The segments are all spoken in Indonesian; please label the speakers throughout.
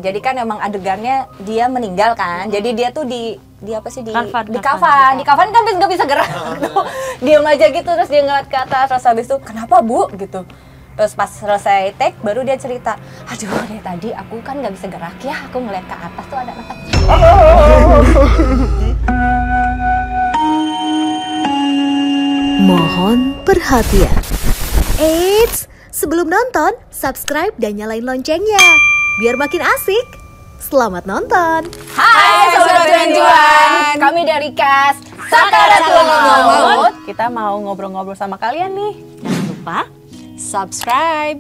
Speaker 1: Jadi kan emang adegannya dia meninggal kan, jadi dia tuh di apa sih di kafan kan nggak bisa gerak, diem aja gitu terus dia ngeliat ke atas terus habis itu kenapa bu gitu, terus pas selesai take baru dia cerita, aduh dari tadi aku kan nggak bisa gerak ya, aku ngeliat ke atas tuh ada anak kecil.
Speaker 2: Mohon perhatian. Eits, sebelum nonton, subscribe dan nyalain loncengnya biar makin asik. Selamat nonton.
Speaker 1: Hai Sobat Cuan-Cuan, kami dari cast Sakaratul Maut.
Speaker 3: Kita mau ngobrol-ngobrol sama kalian nih. Jangan lupa
Speaker 1: Subscribe.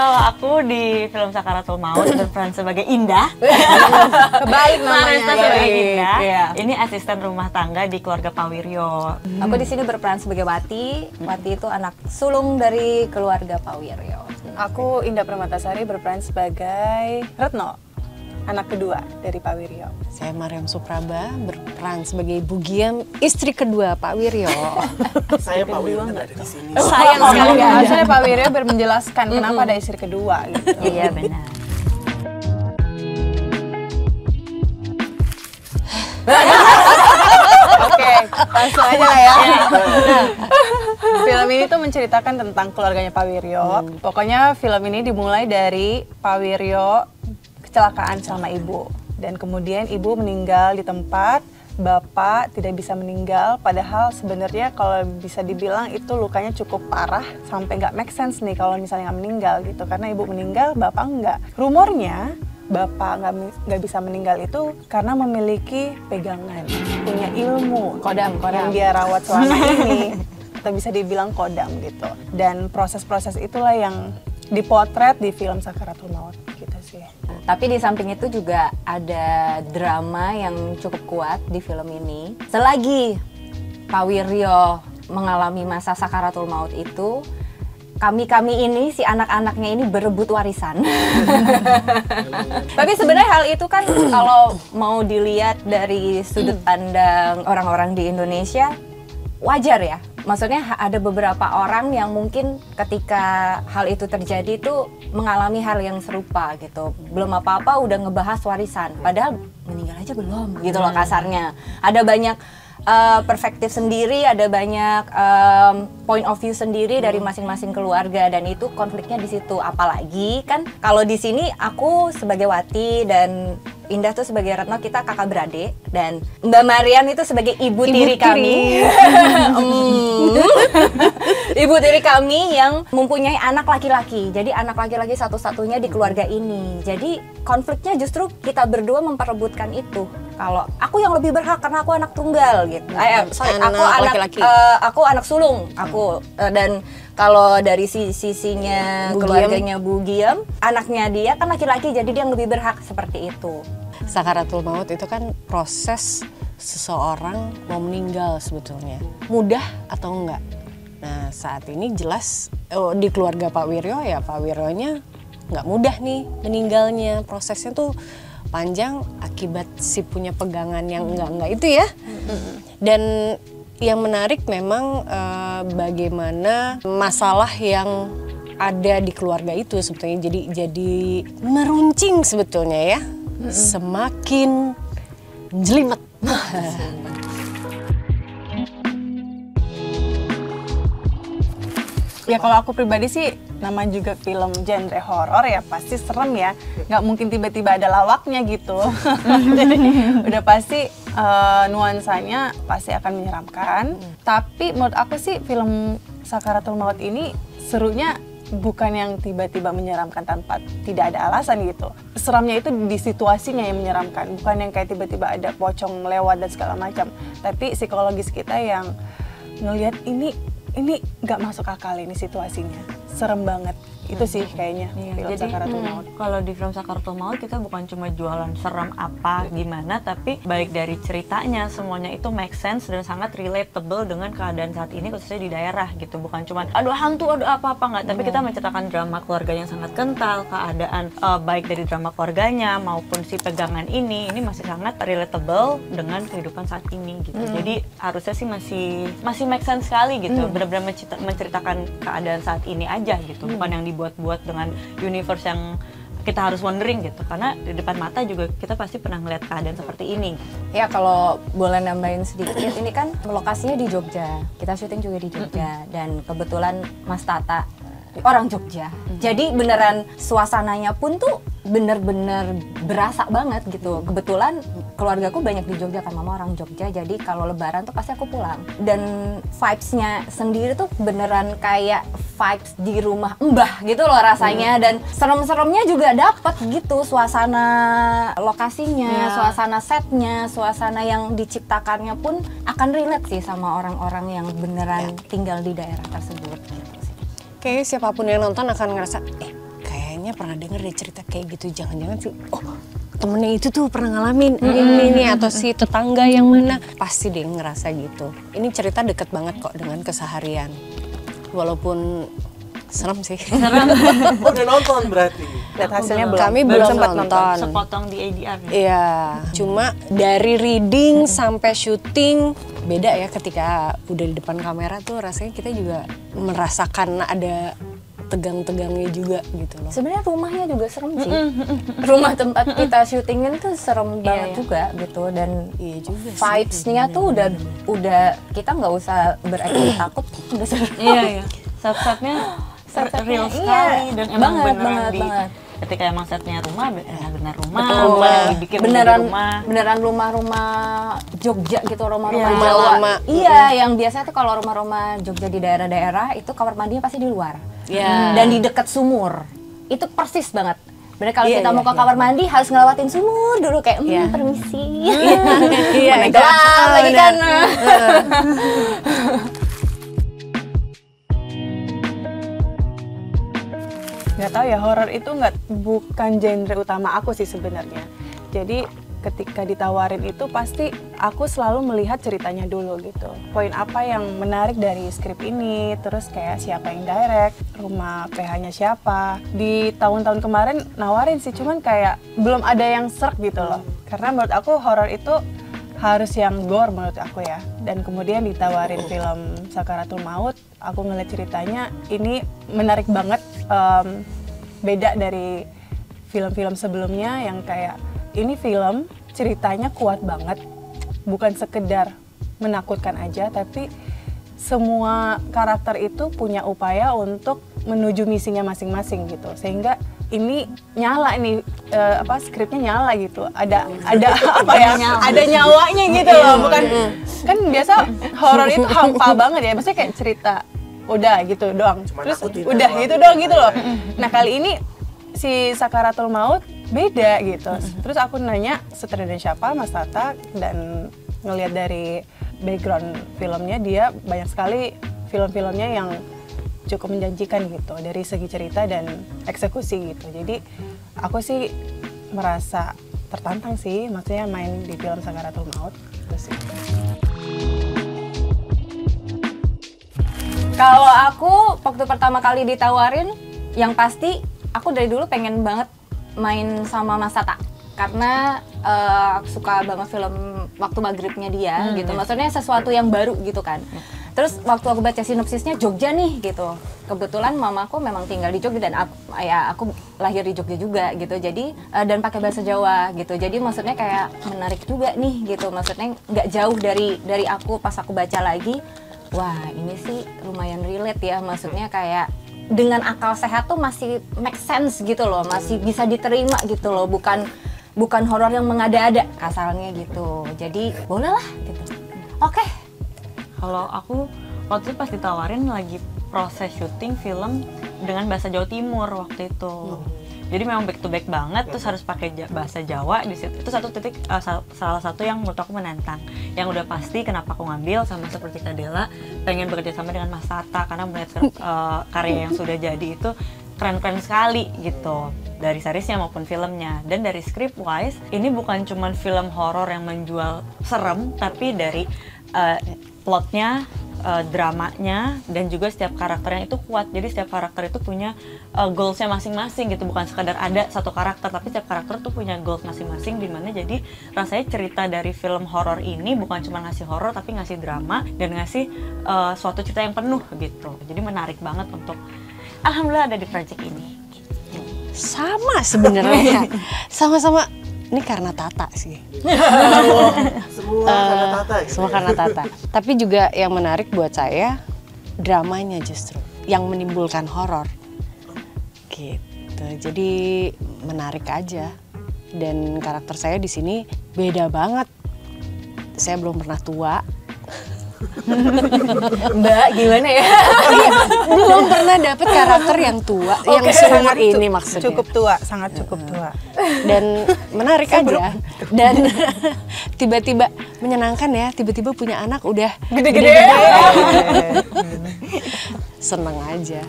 Speaker 3: kalau aku di film Sakaratul Maut berperan sebagai Indah.
Speaker 1: Kebalik
Speaker 3: Marista
Speaker 1: namanya.
Speaker 3: sebagai Indah.
Speaker 1: Iya.
Speaker 3: Ini asisten rumah tangga di keluarga Pak Wiryo.
Speaker 1: Aku di sini berperan sebagai Wati. Wati itu anak sulung dari keluarga Pak Wiryo.
Speaker 4: Aku Indah Permatasari berperan sebagai Retno, anak kedua dari Pak Wiryo.
Speaker 5: Saya Mariam Supraba berperan sebagai Ibu Giam, istri kedua Pak Wiryo.
Speaker 6: Saya Pak Wiryo ada di sini.
Speaker 1: Sayang sekali nggak ada.
Speaker 4: Harusnya Pak Wiryo menjelaskan kenapa ada istri kedua gitu.
Speaker 3: Iya benar.
Speaker 4: Oke, langsung aja lah ya. Film ini tuh menceritakan tentang keluarganya Pak Wiryo. Pokoknya film ini dimulai dari Pak Wiryo kecelakaan sama ibu. Dan kemudian ibu meninggal di tempat, bapak tidak bisa meninggal. Padahal sebenarnya kalau bisa dibilang itu lukanya cukup parah. Sampai nggak make sense nih kalau misalnya nggak meninggal gitu. Karena ibu meninggal, bapak nggak. Rumornya bapak nggak bisa meninggal itu karena memiliki pegangan, punya ilmu kodam yang dia rawat selama ini, atau bisa dibilang kodam gitu. Dan proses-proses itulah yang dipotret di film Sakaratul Maut gitu sih.
Speaker 1: Tapi di samping itu juga ada drama yang cukup kuat di film ini. Selagi Pak Wiryo mengalami masa Sakaratul Maut itu, kami ini, si anak-anaknya ini berebut warisan. Tapi sebenarnya hal itu kan kalau mau dilihat dari sudut pandang orang-orang di Indonesia, wajar ya. Maksudnya ada beberapa orang yang mungkin ketika hal itu terjadi itu mengalami hal yang serupa gitu. Belum apa-apa udah ngebahas warisan, padahal meninggal aja belum gitu loh kasarnya. Ada banyak perspektif sendiri, ada banyak point of view sendiri dari masing-masing keluarga dan itu konfliknya di situ. Apalagi kan kalau di sini aku sebagai Wati dan Indah tuh sebagai Retno, kita kakak beradik, dan Mbak Mariam itu sebagai ibu tiri kami. Ibu tiri kami yang mempunyai anak laki-laki. Jadi anak laki-laki satu-satunya di keluarga ini. Jadi konfliknya justru kita berdua memperebutkan itu. Kalau aku yang lebih berhak karena aku anak tunggal gitu. Aku anak sulung. Dan kalau dari sisinya keluarganya Bu Giam, anaknya dia kan laki-laki, jadi dia yang lebih berhak seperti itu.
Speaker 5: Sakaratul Maut itu kan proses seseorang mau meninggal sebetulnya. Mudah atau enggak? Nah saat ini jelas di keluarga Pak Wiryo ya Pak Wiryonya nggak mudah nih meninggalnya. Prosesnya tuh panjang akibat si punya pegangan yang enggak itu ya. Dan yang menarik memang bagaimana masalah yang ada di keluarga itu sebetulnya jadi meruncing sebetulnya ya. Semakin jelimet.
Speaker 4: Ya kalau aku pribadi sih, nama juga film genre horor ya pasti serem ya. Nggak mungkin tiba-tiba ada lawaknya gitu. Jadi udah pasti nuansanya pasti akan menyeramkan. Tapi menurut aku sih film Sakaratul Maut ini serunya bukan yang tiba-tiba menyeramkan tanpa tidak ada alasan gitu. Seramnya itu di situasinya yang menyeramkan, bukan yang kayak tiba-tiba ada pocong lewat dan segala macam. Tapi psikologis kita yang ngelihat ini nggak masuk akal ini situasinya, serem banget. Itu sih kayaknya film Sakaratul Maut.
Speaker 3: Kalau di film Sakaratul Maut kita bukan cuma jualan serem apa gimana, tapi baik dari ceritanya semuanya itu make sense dan sangat relatable dengan keadaan saat ini khususnya di daerah gitu. Bukan cuma aduh hantu, aduh apa-apa nggak, tapi kita menceritakan drama keluarga yang sangat kental, keadaan baik dari drama keluarganya maupun si pegangan ini masih sangat relatable dengan kehidupan saat ini gitu. Jadi harusnya sih masih make sense sekali gitu. Benar-benar menceritakan keadaan saat ini aja gitu, bukan yang dibuat-buat dengan universe yang kita harus wondering gitu, karena di depan mata juga kita pasti pernah ngeliat keadaan seperti ini.
Speaker 1: Ya kalau boleh nambahin sedikit, ini kan lokasinya di Jogja, kita syuting juga di Jogja, dan kebetulan Mas Tata orang Jogja. Jadi beneran suasananya pun tuh bener-bener berasa banget gitu. Kebetulan keluargaku banyak di Jogja kan, mama orang Jogja, jadi kalau lebaran tuh pasti aku pulang. Dan vibes-nya sendiri tuh beneran kayak vibes di rumah mbah gitu loh rasanya. Dan serem-seremnya juga dapet gitu, suasana lokasinya, suasana setnya, suasana yang diciptakannya pun akan relate sih sama orang-orang yang beneran tinggal di daerah tersebut gitu sih.
Speaker 5: Kayaknya siapapun yang nonton akan ngerasa, kayaknya pernah denger deh cerita kayak gitu. Jangan-jangan sih, temennya itu tuh pernah ngalamin ini nih, atau si tetangga yang mana. Pasti deh ngerasa gitu. Ini cerita deket banget kok dengan keseharian. Walaupun serem sih.
Speaker 6: Udah nonton berarti?
Speaker 4: Lihat hasilnya belum.
Speaker 5: Kami belum sempat nonton.
Speaker 3: Sepotong di ADR.
Speaker 5: Iya, cuma dari reading sampai syuting beda ya. Ketika udah di depan kamera tuh rasanya kita juga merasakan ada tegang-tegangnya juga gitu loh.
Speaker 1: Sebenarnya rumahnya juga serem sih. Rumah tempat kita syutingin tuh serem banget juga gitu, dan
Speaker 5: Iya juga sih.
Speaker 1: vibes-nya tuh udah kita nggak usah berekspektasi takut, udah serem.
Speaker 3: Iya. Set-setnya real sekali dan emang beneran ketika emang setnya rumah, benar rumah, bukan yang dibikin
Speaker 1: beneran
Speaker 3: rumah.
Speaker 1: beneran rumah-rumah Jogja gitu, rumah-rumah
Speaker 3: Iya.
Speaker 1: Jawa.
Speaker 5: Lama.
Speaker 1: Iya, yang biasanya tuh kalau rumah-rumah Jogja di daerah-daerah itu kamar mandinya pasti di luar.
Speaker 5: Iya.
Speaker 1: Dan di dekat sumur. Itu persis banget. Bener kalau
Speaker 5: Iya,
Speaker 1: kita mau
Speaker 5: iya,
Speaker 1: ke kamar mandi harus ngelewatin sumur dulu kayak permisi.
Speaker 5: Iya,
Speaker 1: Mana gelap lagi kan.
Speaker 4: Nggak tahu ya, horor itu bukan genre utama aku sih sebenarnya. Jadi ketika ditawarin itu pasti aku selalu melihat ceritanya dulu gitu. Poin apa yang menarik dari skrip ini, terus kayak siapa yang direct, rumah PH-nya siapa. Di tahun-tahun kemarin nawarin sih, cuman kayak belum ada yang serk gitu loh. Karena menurut aku horor itu harus yang gore menurut aku ya. Dan kemudian ditawarin film Sakaratul Maut, aku ngeliat ceritanya ini menarik banget, beda dari film-film sebelumnya yang kayak ini film ceritanya kuat banget, bukan sekedar menakutkan aja, tapi semua karakter itu punya upaya untuk menuju misinya masing-masing gitu, sehingga ini nyala nih, skripnya nyala gitu, ada apa ya, ada nyawanya gitu loh, bukan kan biasa horor itu hampa banget ya, maksudnya kayak cerita udah gitu doang, terus udah gitu doang gitu loh. Nah kali ini si Sakaratul Maut beda gitu. Terus aku nanya sutradara siapa, Mas Tata, dan ngelihat dari background filmnya dia banyak sekali film-filmnya yang cukup menjanjikan gitu dari segi cerita dan eksekusi gitu. Jadi aku sih merasa tertantang sih, maksudnya main di film Sakaratul Maut gitu sih.
Speaker 1: Kalau aku waktu pertama kali ditawarin, yang pasti aku dari dulu pengen banget main sama Mas Tata, karena aku suka banget film Waktu Maghribnya dia gitu, maksudnya sesuatu yang baru gitu kan. Terus waktu aku baca sinopsisnya Jogja nih gitu, kebetulan mamaku memang tinggal di Jogja dan aku lahir di Jogja juga gitu, jadi dan pakai bahasa Jawa gitu, jadi maksudnya kayak menarik juga nih gitu, maksudnya nggak jauh dari aku. Pas aku baca lagi, wah ini sih lumayan relate ya, maksudnya kayak dengan akal sehat tuh masih make sense gitu loh, masih bisa diterima gitu loh, bukan horor yang mengada-ada asalnya gitu. Jadi boleh lah gitu. Oke.
Speaker 3: Kalau aku waktu itu pas ditawarin lagi proses syuting film dengan bahasa Jawa Timur waktu itu. Jadi memang back to back banget, terus harus pakai bahasa Jawa di situ. Itu satu titik, salah satu yang menurut aku menantang. Yang udah pasti kenapa aku ngambil, sama seperti Kadela, pengen bekerja sama dengan Mas Tata karena melihat karya yang sudah jadi itu keren-keren sekali gitu, dari seriesnya maupun filmnya. Dan dari script wise, ini bukan cuman film horor yang menjual serem, tapi dari plotnya, dramanya, dan juga setiap karakternya itu kuat. Jadi setiap karakter itu punya goalsnya masing-masing gitu, bukan sekadar ada satu karakter, tapi setiap karakter tuh punya goals masing-masing, dimana jadi rasanya cerita dari film horor ini bukan cuma ngasih horor, tapi ngasih drama dan ngasih suatu cerita yang penuh gitu. Jadi menarik banget untuk alhamdulillah ada di project ini.
Speaker 5: Sama sebenarnya. Sama-sama ini karena Tata sih.
Speaker 6: Semua karena Tata gitu.
Speaker 5: Semua karena Tata. Tapi juga yang menarik buat saya dramanya justru yang menimbulkan horor. Gitu. Jadi menarik aja. Dan karakter saya di sini beda banget. Saya belum pernah tua.
Speaker 1: Mbak, gimana ya?
Speaker 5: Belum pernah dapet karakter yang tua, yang seumur ini maksudnya.
Speaker 4: Cukup tua, sangat cukup tua.
Speaker 5: Dan menarik aja. Dan tiba-tiba menyenangkan ya, tiba-tiba punya anak udah
Speaker 4: Gede-gede.
Speaker 5: seneng aja.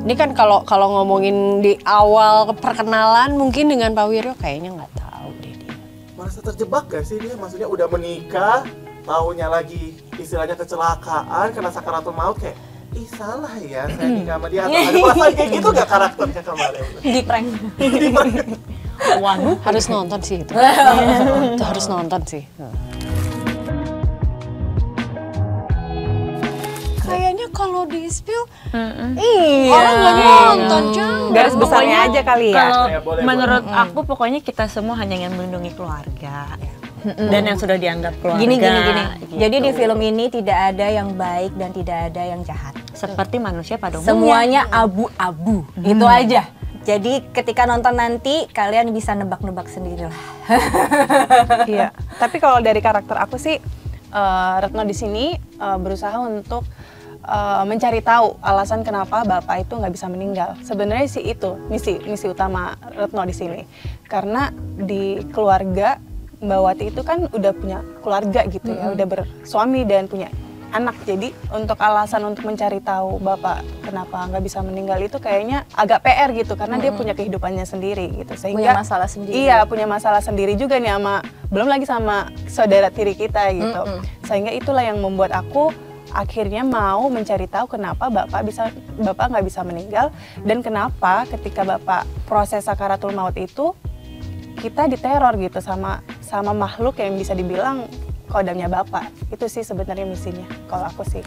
Speaker 5: Ini kan kalau ngomongin di awal perkenalan mungkin dengan Pak Wiryo kayaknya nggak tahu deh dia.
Speaker 6: Merasa terjebak gak sih dia? Maksudnya udah menikah, taunya lagi istilahnya kecelakaan, kena sakaratul maut kayak ih salah ya saya nikah sama dia. Atau ada perasaan kayak gitu gak karakternya kemarin?
Speaker 1: Di prank.
Speaker 3: Waduh,
Speaker 5: Harus nonton sih itu. Itu harus nonton sih. Kayaknya kalau di spill orang nggak nonton, jangan.
Speaker 4: Garis besarnya aja kali ya.
Speaker 3: Kalau
Speaker 6: Ya, boleh,
Speaker 3: menurut aku pokoknya kita semua hanya ingin melindungi keluarga dan yang sudah dianggap keluarga.
Speaker 1: Gini.
Speaker 3: gitu.
Speaker 1: Jadi di film ini tidak ada yang baik dan tidak ada yang jahat.
Speaker 3: Seperti manusia pada umumnya.
Speaker 1: Semuanya abu-abu. Itu aja. Jadi ketika nonton nanti kalian bisa nebak-nebak sendiri lah.
Speaker 4: Iya. Tapi kalau dari karakter aku sih, Retno di sini berusaha untuk mencari tahu alasan kenapa bapak itu nggak bisa meninggal. Sebenarnya sih itu misi utama Retno di sini. Karena di keluarga Mbak Wati itu kan udah punya keluarga gitu ya, udah bersuami dan punya anak. Jadi untuk alasan untuk mencari tahu bapak kenapa nggak bisa meninggal itu kayaknya agak PR gitu, karena dia punya kehidupannya sendiri gitu.
Speaker 1: Punya
Speaker 4: Sehingga
Speaker 1: masalah sendiri.
Speaker 4: Iya, punya masalah sendiri juga nih belum lagi sama saudara tiri kita gitu. Sehingga itulah yang membuat aku akhirnya mau mencari tahu kenapa bapak nggak bisa meninggal, dan kenapa ketika bapak proses sakaratul maut itu kita diteror gitu sama makhluk yang bisa dibilang kodamnya bapak. Itu sih sebenarnya misinya kalau aku sih.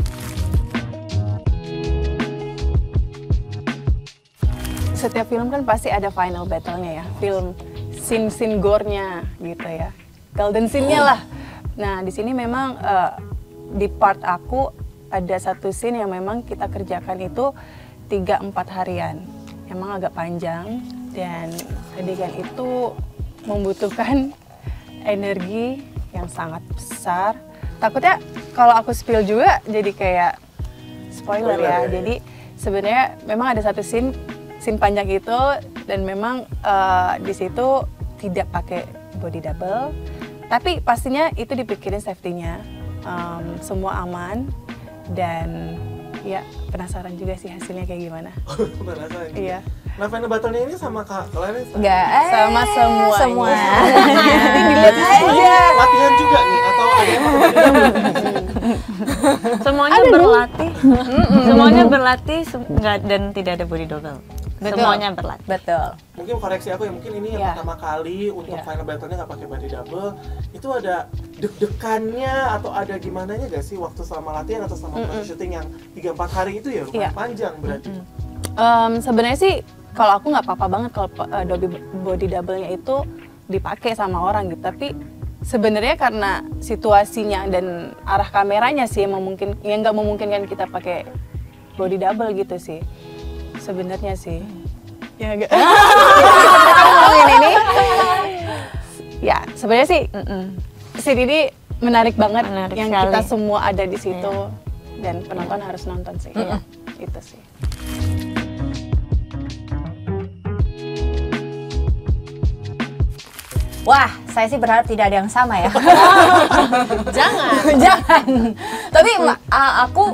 Speaker 4: Setiap film kan pasti ada final battle-nya ya, film scene gore-nya gitu ya, golden scene-nya lah. Nah di sini memang di part aku ada satu scene yang memang kita kerjakan itu 3-4 harian. Emang agak panjang dan adegan itu membutuhkan energi yang sangat besar. Takutnya kalau aku spill juga jadi kayak spoiler ya. Jadi sebenarnya memang ada satu scene panjang itu, dan memang di situ tidak pakai body double. Tapi pastinya itu dipikirin safety-nya, semua aman, dan ya penasaran juga sih hasilnya kayak gimana.
Speaker 6: Penasaran juga.
Speaker 4: Iya.
Speaker 6: Nah, final battle-nya ini sama Kak Lene?
Speaker 1: Enggak,
Speaker 4: Sama semuanya.
Speaker 1: Semua.
Speaker 6: Berarti semua latihan juga nih? Atau ada yang
Speaker 3: Semuanya berlatih. Semuanya berlatih dan tidak ada body double.
Speaker 1: Betul.
Speaker 3: Semuanya berlatih.
Speaker 1: Betul.
Speaker 6: mungkin koreksi aku ya, mungkin ini yang
Speaker 4: Iya.
Speaker 6: pertama kali untuk
Speaker 4: Iya.
Speaker 6: final battle-nya nggak pakai body double. Itu ada deg-degannya atau ada gimananya gak sih waktu selama latihan atau selama proses syuting yang 3-4 hari itu ya lumayan
Speaker 4: Iya.
Speaker 6: panjang berarti.
Speaker 4: Sebenarnya sih kalau aku nggak apa-apa banget kalau body double-nya itu dipakai sama orang gitu, tapi sebenarnya karena situasinya dan arah kameranya sih yang nggak memungkinkan kita pakai body double gitu sih sebenarnya sih. Ya agak. Ini ya sebenarnya sih scene ini menarik banget,
Speaker 3: Menarik
Speaker 4: yang
Speaker 3: sekali.
Speaker 4: kita semua ada di situ dan penonton harus nonton sih. Itu sih.
Speaker 1: Wah, saya sih berharap tidak ada yang sama ya.
Speaker 5: Jangan.
Speaker 1: Jangan. Tapi aku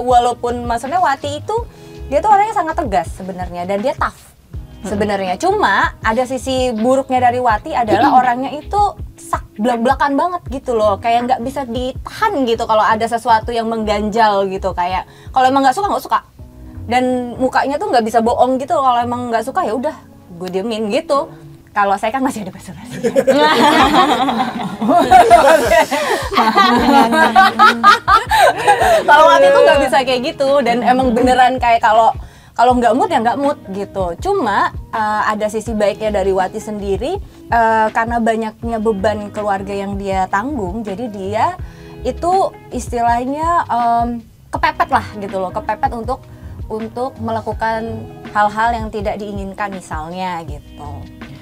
Speaker 1: walaupun maksudnya Wati itu dia tuh orangnya sangat tegas sebenarnya dan dia tough sebenarnya. Cuma ada sisi buruknya dari Wati adalah orangnya itu blak-blakan banget gitu loh. Kayak nggak bisa ditahan gitu kalau ada sesuatu yang mengganjal gitu. Kayak kalau emang nggak suka. Dan mukanya tuh nggak bisa bohong gitu. Kalau emang nggak suka ya udah gue diemin gitu. Kalau saya kan masih ada basa-basi. Kalau waktu itu nggak bisa kayak gitu, dan emang beneran kayak kalau nggak mood ya nggak mood gitu. Cuma ada sisi baiknya dari Wati sendiri, karena banyaknya beban keluarga yang dia tanggung, jadi dia itu istilahnya kepepet lah gitu loh, kepepet untuk melakukan hal-hal yang tidak diinginkan misalnya gitu.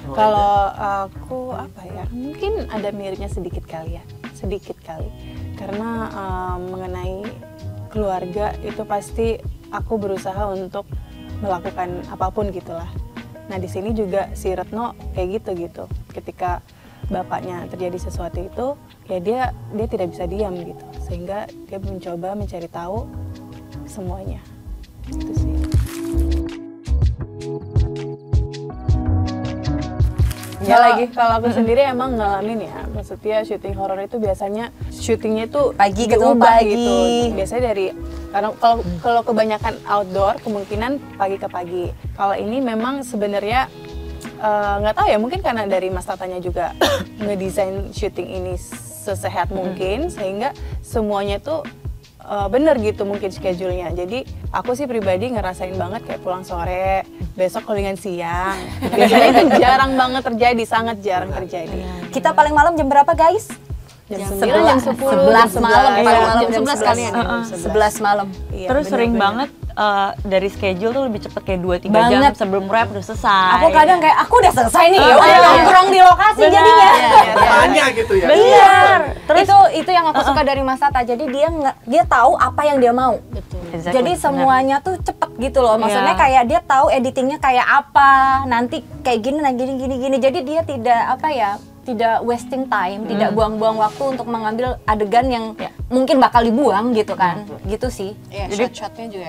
Speaker 4: Kalau aku apa ya, mungkin ada miripnya sedikit kali, karena mengenai keluarga itu pasti aku berusaha untuk melakukan apapun gitulah. Nah di sini juga si Retno kayak gitu. Ketika bapaknya terjadi sesuatu itu, ya dia tidak bisa diam gitu, sehingga dia mencoba mencari tahu semuanya. Itu sih. Ya lagi kalau aku sendiri emang ngalamin ya, maksudnya syuting horor itu biasanya syutingnya itu
Speaker 1: Pagi ketemu
Speaker 4: diubah
Speaker 1: pagi.
Speaker 4: gitu. Biasanya dari karena kalau kebanyakan outdoor kemungkinan pagi ke pagi. Kalau ini memang sebenarnya nggak tahu ya, mungkin karena dari Mas Tatanya juga ngedesain syuting ini sesehat mungkin sehingga semuanya tuh bener gitu mungkin schedule-nya. Jadi aku sih pribadi ngerasain banget kayak pulang sore, besok callingan siang. Biasanya itu jarang banget terjadi, sangat jarang terjadi.
Speaker 1: Kita paling malam jam berapa guys?
Speaker 4: Jam 9, jam 10,
Speaker 1: 11 malam,
Speaker 4: jam
Speaker 1: paling malam
Speaker 5: jam 11 kalian ya?
Speaker 1: 11 malam.
Speaker 4: Iya,
Speaker 3: Terus sering
Speaker 4: bener-bener.
Speaker 3: banget dari schedule tuh lebih cepet kayak 2-3 jam
Speaker 1: Banget.
Speaker 3: sebelum rap udah selesai.
Speaker 1: Aku kadang kayak aku udah selesai nih,
Speaker 3: Oh,
Speaker 1: udah
Speaker 3: iya.
Speaker 1: nongkrong di lokasi
Speaker 3: Benar.
Speaker 1: jadinya.
Speaker 6: Tanya gitu ya.
Speaker 1: Benar. Terus itu yang aku suka dari Mas Tata. Jadi dia tahu apa yang dia mau.
Speaker 3: Exactly,
Speaker 1: Jadi
Speaker 3: benar.
Speaker 1: semuanya tuh cepet gitu loh. Maksudnya
Speaker 3: Iya.
Speaker 1: kayak dia tahu editingnya kayak apa, nanti kayak gini, nah gini. Jadi dia tidak wasting time, tidak buang-buang waktu untuk mengambil adegan yang mungkin bakal dibuang gitu kan. Gitu sih.
Speaker 5: Iya,
Speaker 3: Jadi-
Speaker 5: shot-shotnya juga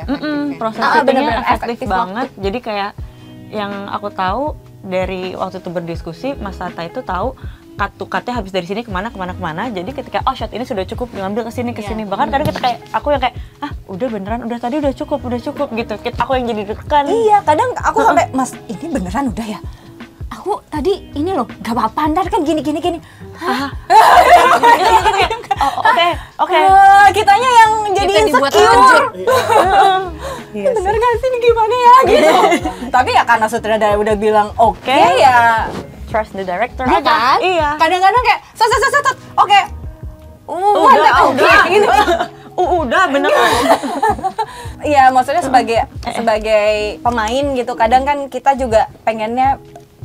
Speaker 3: Proses
Speaker 1: Ah,
Speaker 3: syutingnya
Speaker 1: bener-bener
Speaker 3: efektif
Speaker 1: efektif
Speaker 3: banget. Jadi kayak yang aku tahu dari waktu itu berdiskusi, Mas Tata itu tahu cut-nya habis dari sini kemana. Jadi ketika shot ini sudah cukup, diambil ke sini. Bahkan kadang kita kayak aku yang kayak udah beneran, udah tadi udah cukup gitu. Aku yang jadi deg-degan.
Speaker 1: Iya, kadang aku sampai, Mas, ini beneran udah ya? Aku tadi ini loh, gak apa-apa, ntar kan gini. Hah?
Speaker 3: Oke.
Speaker 1: Kitanya yang jadi
Speaker 5: Kita dibuat
Speaker 1: insecure.
Speaker 4: Iya sih.
Speaker 1: Bener gak sih, ini gimana ya? Gitu. Tapi ya karena sutradara udah bilang oke, ya
Speaker 3: Trust the director
Speaker 1: iya
Speaker 3: aja.
Speaker 1: kan?
Speaker 3: Iya.
Speaker 1: Kadang-kadang kayak, set, oke.
Speaker 3: Udah.
Speaker 1: Gitu.
Speaker 3: Udah beneran.
Speaker 1: Iya, maksudnya sebagai pemain gitu, kadang kan kita juga pengennya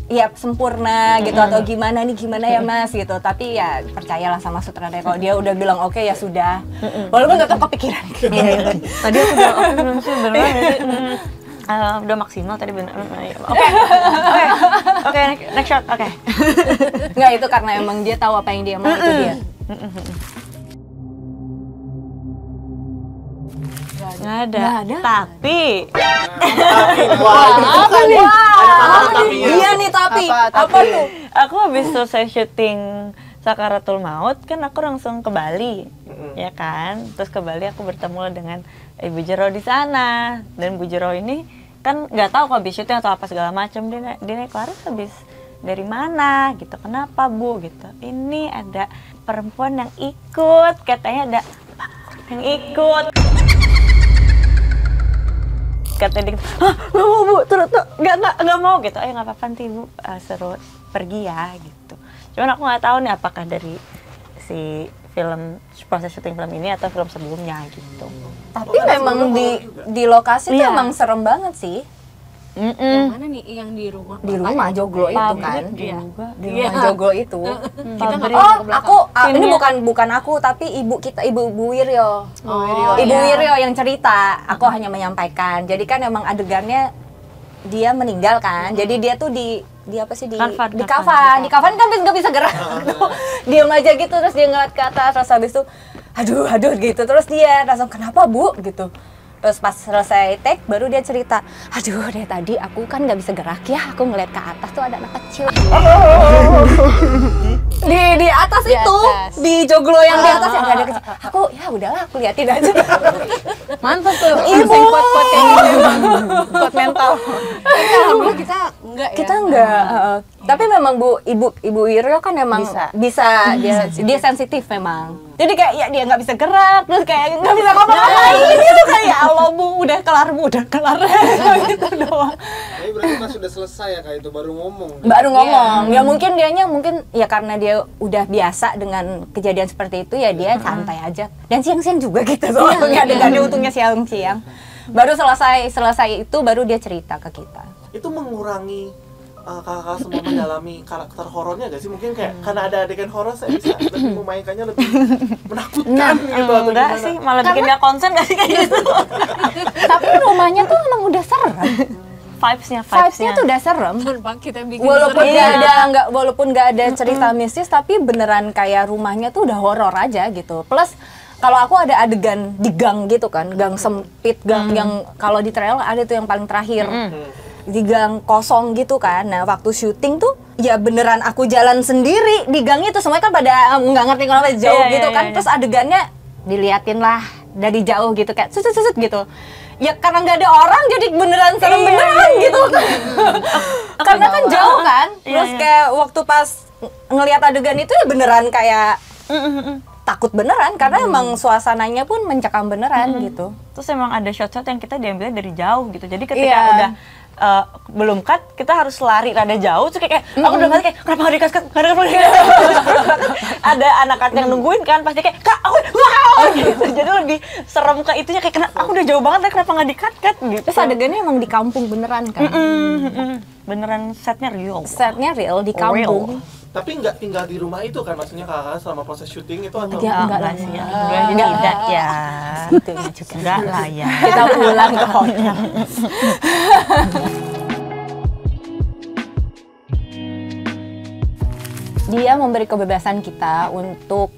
Speaker 1: ya sempurna gitu atau gimana ya Mas gitu. Tapi ya percayalah sama sutradara, kalau dia udah bilang oke ya sudah. Walaupun tetap kepikiran.
Speaker 3: Tadi aku bilang oke belum sih beneran ya sih? Udah maksimal tadi bener. Oke, next shot. Oke.
Speaker 1: Nggak, itu karena emang dia tahu apa yang dia mau, itu dia.
Speaker 3: Nggak ada. Tapi
Speaker 1: Iya nih tapi
Speaker 4: Apa
Speaker 1: apa tuh?
Speaker 3: aku habis selesai syuting Sakaratul Maut kan aku langsung ke Bali, ya kan. Terus ke Bali aku bertemu dengan Ibu Jero di sana, dan Bu Jero ini kan nggak tahu kok habis syuting atau apa segala macam. Dia naik Laras habis dari mana gitu, kenapa Bu gitu. Ini ada perempuan yang ikut, katanya ada yang ikut. Katanya dia, nggak mau Bu, terus nggak mau gitu. Nggak apa-apa nanti Bu seru pergi ya gitu. Cuman aku nggak tahu nih apakah dari si proses syuting film ini atau film sebelumnya gitu.
Speaker 1: Tapi memang di lokasi tuh
Speaker 3: Iya.
Speaker 1: emang serem banget sih.
Speaker 5: Yang mana nih yang di rumah?
Speaker 1: Di rumah Joglo itu kan.
Speaker 3: Pabrik juga.
Speaker 1: Di rumah Joglo itu.
Speaker 5: Kita nggak
Speaker 1: Oh,
Speaker 5: ke belakang.
Speaker 1: aku ini
Speaker 3: Scene-nya-
Speaker 1: bukan aku tapi ibu Wiryo.
Speaker 5: Oh,
Speaker 1: Ibu
Speaker 5: iya.
Speaker 1: Wiryo yang cerita. Aku hanya menyampaikan. Jadi kan emang adegannya dia meninggal kan. Jadi dia tuh di apa sih di
Speaker 3: Kafan.
Speaker 1: kafan kan nggak bisa gerak. Diam aja gitu, terus dia ngeliat ke atas, terus habis itu aduh gitu. Terus dia langsung, kenapa Bu gitu. Terus pas selesai take baru dia cerita, aduh dari tadi aku kan nggak bisa gerak ya, aku ngeliat ke atas tuh ada anak kecil. di atas
Speaker 5: Di
Speaker 1: itu,
Speaker 5: atas.
Speaker 1: di Joglo yang di atas yang ada kecil. Aku ya udahlah, aku liatin aja.
Speaker 4: Mantap tuh.
Speaker 1: Ibu.
Speaker 4: Kuat-kuat kayak gitu. Kuat mental.
Speaker 5: Alhamdulillah kita enggak ya.
Speaker 1: Kita enggak, tapi memang ibu Wiryo kan emang bisa dia sensitif memang. Jadi kayak ya dia nggak bisa gerak, terus kayak nggak bisa ngapa-ngapain gitu kayak ya Allah Bu, udah kelar gitu doang.
Speaker 7: Tapi berarti pas sudah selesai ya kayak itu baru ngomong.
Speaker 1: Ya mungkin ya karena dia udah biasa dengan kejadian seperti itu ya dia santai aja. Dan siang-siang juga gitu soalnya ada untungnya siang-siang. Baru selesai itu baru dia cerita ke kita.
Speaker 6: Itu mengurangi kakak semua mendalami karakter horornya gak sih? Mungkin kayak karena ada adegan horor saya bisa lebih memainkannya lebih menakutkan gitu atau
Speaker 3: enggak
Speaker 6: gimana?
Speaker 3: sih, malah bikin gak konsen gak sih kayak gitu.
Speaker 1: Tapi rumahnya tuh emang udah serem. Vibes-nya tuh udah serem.
Speaker 5: Kita bikin
Speaker 1: Walaupun nggak ada cerita mistis, tapi beneran kayak rumahnya tuh udah horor aja gitu. Plus kalau aku ada adegan di gang gitu kan, gang sempit, gang yang kalau di trailer ada tuh yang paling terakhir. Di gang kosong gitu kan. Nah waktu syuting tuh ya beneran aku jalan sendiri di gang itu, semuanya kan pada nggak ngerti kenapa jauh gitu kan. Terus adegannya diliatin lah dari jauh gitu kayak susut gitu. Ya karena nggak ada orang jadi beneran serem beneran gitu kan. Karena kan jauh kan. Terus kayak waktu pas ngelihat adegan itu ya beneran kayak takut beneran karena emang suasananya pun mencekam beneran gitu.
Speaker 3: Terus emang ada shot-shot yang kita diambilnya dari jauh gitu. Jadi ketika udah belum cut, kita harus lari rada jauh. Terus kayak aku udah kayak kenapa nggak dikat? Ada anak cut yang nungguin kan, pasti kayak Kak, aku wow gitu. Jadi lebih serem ke itunya kayak aku udah jauh banget, kenapa nggak dikat gitu.
Speaker 1: Terus adegannya emang di kampung beneran kan?
Speaker 3: Beneran setnya real.
Speaker 1: Setnya real di kampung.
Speaker 6: Tapi nggak tinggal di rumah itu kan maksudnya kakak selama proses syuting itu atau?
Speaker 1: Ya, enggak lah
Speaker 3: sih ya. Tidak ya.
Speaker 1: Segitunya juga.
Speaker 3: Enggak lah ya.
Speaker 1: Kita pulang ke hotel. Dia memberi kebebasan kita untuk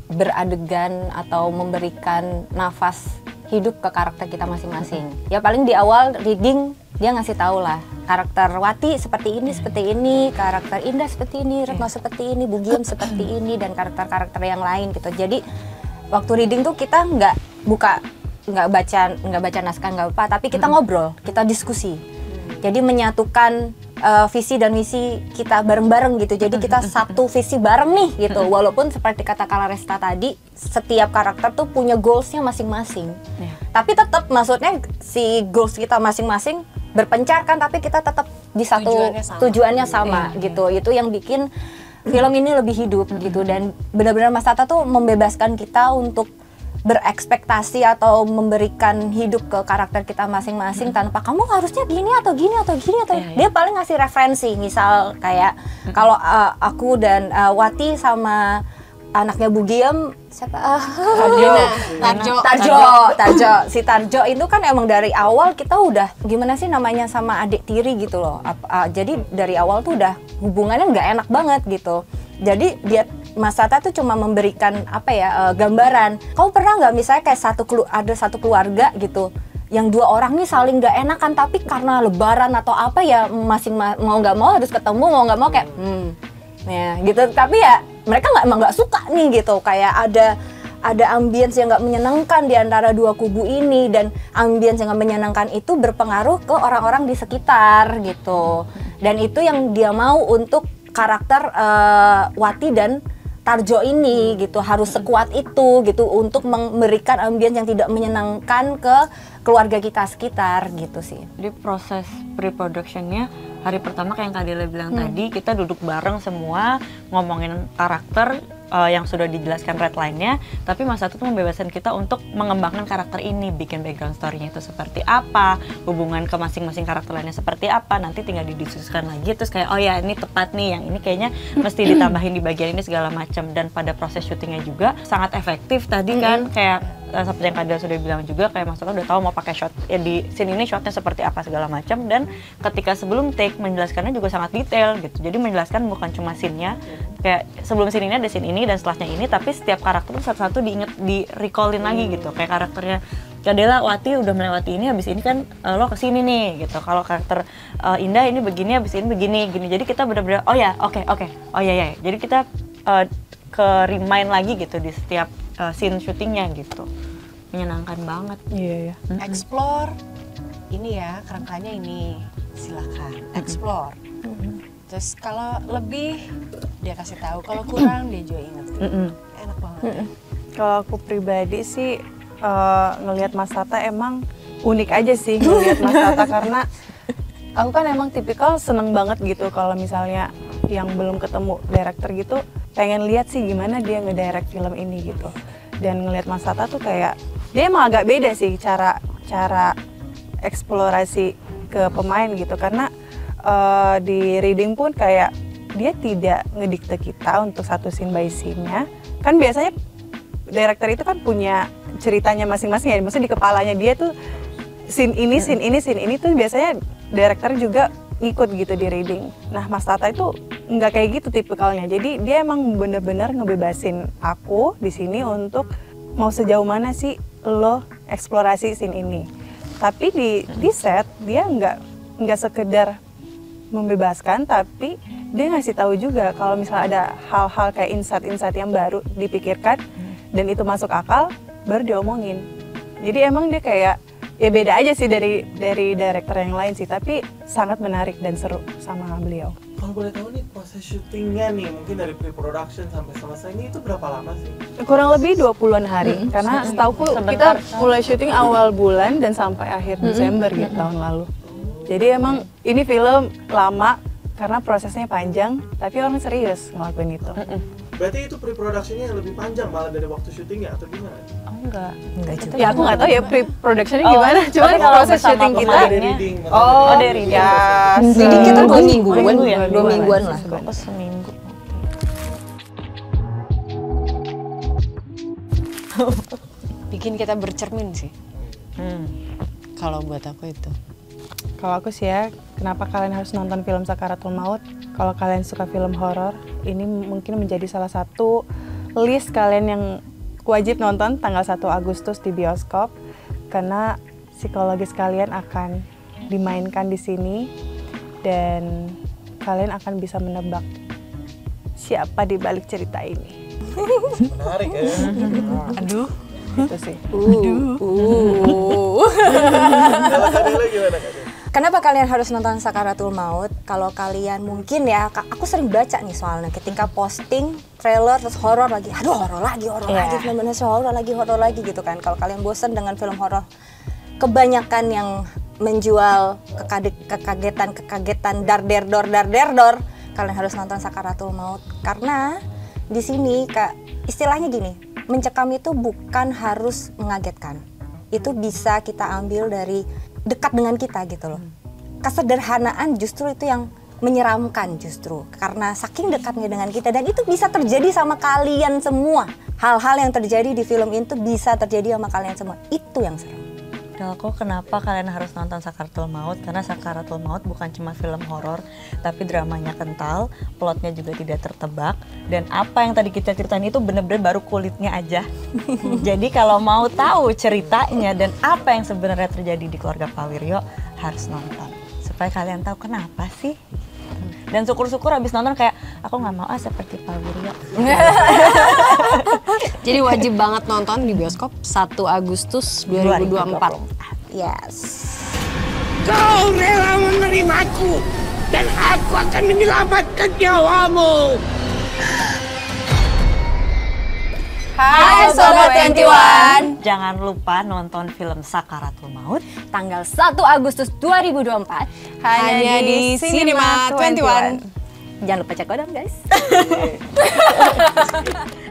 Speaker 1: beradegan atau memberikan nafas hidup ke karakter kita masing-masing. Ya paling di awal reading dia ngasih tahu lah karakter Wati seperti ini, karakter Indah seperti ini, Retno seperti ini, Bugiem seperti ini, dan karakter-karakter yang lain gitu. Jadi waktu reading tuh kita nggak baca naskah nggak apa, tapi kita ngobrol, kita diskusi. Jadi menyatukan visi dan misi kita bareng-bareng gitu. Jadi kita satu visi bareng nih gitu. Walaupun seperti kata Kala Resta tadi, setiap karakter tuh punya goalsnya masing-masing. Tapi tetap maksudnya si goals kita masing-masing berpencar kan, tapi kita tetap di satu tujuannya sama gitu. Itu yang bikin film ini lebih hidup gitu. Dan benar-benar Mas Tata tuh membebaskan kita untuk berekspektasi atau memberikan hidup ke karakter kita masing-masing tanpa kamu harusnya gini atau gini atau gini atau dia paling ngasih referensi. Misal kayak kalau aku dan Wati sama anaknya Bugiem siapa? Tarjo. Si Tarjo itu kan emang dari awal kita udah gimana sih namanya sama adik tiri gitu loh. Jadi dari awal tuh udah hubungannya nggak enak banget gitu. Jadi dia Mas Tata tuh cuma memberikan gambaran. Kamu pernah nggak misalnya kayak ada satu keluarga gitu yang dua orang nih saling nggak enakan, tapi karena lebaran atau apa ya masing mau nggak mau harus ketemu, mau nggak mau kayak ya gitu. Tapi ya mereka emang nggak suka nih gitu, kayak ada ambience yang nggak menyenangkan di antara dua kubu ini, dan ambience yang nggak menyenangkan itu berpengaruh ke orang-orang di sekitar gitu. Dan itu yang dia mau untuk karakter Wati dan Tarjo ini gitu, harus sekuat itu gitu untuk memberikan ambience yang tidak menyenangkan ke keluarga kita sekitar gitu sih.
Speaker 3: Jadi proses pre-productionnya hari pertama kayak yang Kak Dela bilang tadi, kita duduk bareng semua ngomongin karakter yang sudah dijelaskan redline-nya, tapi Mas Tata tuh membebaskan kita untuk mengembangkan karakter ini, bikin background story-nya itu seperti apa, hubungan ke masing-masing karakter lainnya seperti apa, nanti tinggal didiskusikan lagi, terus kayak oh ya ini tepat nih, yang ini kayaknya mesti ditambahin di bagian ini segala macam. Dan pada proses syutingnya juga sangat efektif tadi kan, kayak seperti yang Kak Dela sudah bilang juga, kayak Mas Tata udah tahu mau pakai shot ya di scene ini shotnya seperti apa segala macam, dan ketika sebelum take menjelaskannya juga sangat detail gitu. Jadi menjelaskan bukan cuma scene-nya, kayak sebelum scene ini ada scene ini dan setelahnya ini, tapi setiap karakter tuh satu-satu di recallin lagi gitu. Kayak karakternya Kak Dela, Wati udah melewati ini, habis ini kan lo kesini nih gitu. Kalau karakter Indah ini begini, habis ini begini gini. Jadi kita benar-benar oh ya oke. Oh ya. Jadi kita ke remind lagi gitu di setiap scene syutingnya gitu. Menyenangkan banget.
Speaker 5: Iya. Explore ini ya, kerangkanya ini. Silakan explore. Terus kalau lebih dia kasih tahu, kalau kurang dia juga ingetin. Enak banget.
Speaker 4: Kalau aku pribadi sih ngelihat Mas Tata emang unik aja sih ngelihat Mas Tata karena aku kan emang tipikal seneng banget gitu kalau misalnya yang belum ketemu director gitu pengen lihat sih gimana dia ngedirect film ini gitu. Dan ngelihat Mas Tata tuh kayak dia emang agak beda sih cara eksplorasi ke pemain gitu karena di reading pun kayak dia tidak ngedikte kita untuk satu scene by scene-nya. Kan biasanya director itu kan punya ceritanya masing-masing ya, maksudnya di kepalanya dia tuh scene ini tuh biasanya director juga ngikut gitu di reading. Nah Mas Tata itu nggak kayak gitu tipikalnya, jadi dia emang bener-bener ngebebasin aku di sini untuk mau sejauh mana sih lo eksplorasi scene ini. Tapi di set dia nggak sekedar membebaskan, tapi dia ngasih tahu juga kalau misalnya ada hal-hal kayak insight-insight yang baru dipikirkan dan itu masuk akal, baru diomongin. Jadi emang dia kayak ya beda aja sih dari director yang lain sih, tapi sangat menarik dan seru sama beliau.
Speaker 6: Kalau boleh tahu nih proses syutingnya nih, mungkin dari pre-production sampai selesai ini itu berapa lama sih?
Speaker 4: Kurang lebih 20-an hari, karena setauku kita mulai syuting awal bulan dan sampai akhir Desember gitu tahun lalu. Jadi emang ini film lama karena prosesnya panjang, tapi orang serius ngelakuin itu.
Speaker 6: Berarti itu pre-productionnya yang lebih panjang malah dari waktu syutingnya atau gimana?
Speaker 4: Oh enggak
Speaker 1: juga.
Speaker 4: Ya aku nggak tahu ya pre-productionnya gimana, cuman
Speaker 3: tapi kalau
Speaker 4: proses
Speaker 3: bersama
Speaker 4: syuting kita
Speaker 6: Dari reading.
Speaker 3: dari reading.
Speaker 4: ya
Speaker 1: Reading kita 2 mingguan,
Speaker 3: minggu ya?
Speaker 1: 2 mingguan lah.
Speaker 3: Aku seminggu.
Speaker 5: Bikin kita bercermin sih. Kalau buat aku itu.
Speaker 4: Kalau aku sih ya, kenapa kalian harus nonton film Sakaratul Maut? Kalau kalian suka film horor, ini mungkin menjadi salah satu list kalian yang wajib nonton tanggal 1 Agustus di bioskop. Karena psikologis kalian akan dimainkan di sini dan kalian akan bisa menebak siapa di balik cerita ini.
Speaker 6: Menarik ya.
Speaker 5: Aduh.
Speaker 4: Itu sih.
Speaker 6: Kalau Kadila gimana Kadila?
Speaker 1: Kenapa kalian harus nonton Sakaratul Maut? Kalau kalian mungkin ya, aku sering baca nih soalnya ketika posting trailer terus horor lagi, aduh horor lagi, film Indonesia horor lagi gitu kan. Kalau kalian bosan dengan film horor, kebanyakan yang menjual kekagetan dar der dor, kalian harus nonton Sakaratul Maut karena di sini istilahnya gini, mencekam itu bukan harus mengagetkan, itu bisa kita ambil dari dekat dengan kita gitu loh. Kesederhanaan justru itu yang menyeramkan justru karena saking dekatnya dengan kita, dan itu bisa terjadi sama kalian semua. Hal-hal yang terjadi di film itu bisa terjadi sama kalian semua, itu yang serem.
Speaker 3: Kalau aku kenapa kalian harus nonton Sakaratul Maut? Karena Sakaratul Maut bukan cuma film horor, tapi dramanya kental, plotnya juga tidak tertebak, dan apa yang tadi kita ceritain itu bener-bener baru kulitnya aja. Jadi kalau mau tahu ceritanya dan apa yang sebenarnya terjadi di keluarga Pak Wiryo, harus nonton supaya kalian tahu kenapa sih. Dan syukur-syukur habis nonton kayak aku nggak mau seperti Pak Wiryo.
Speaker 5: Jadi wajib banget nonton di bioskop 1 Agustus 2024.
Speaker 1: Yes.
Speaker 8: Kau rela menerimaku dan aku akan menyelamatkan nyawamu.
Speaker 1: Hai Sobat 21.
Speaker 3: Jangan lupa nonton film Sakaratul Maut
Speaker 1: Tanggal 1 Agustus 2024
Speaker 5: Hanya di Cinema 21.
Speaker 1: Jangan lupa cek kodam guys.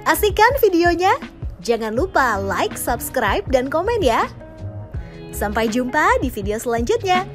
Speaker 2: Asik kan videonya? Jangan lupa like, subscribe, dan komen ya. Sampai jumpa di video selanjutnya.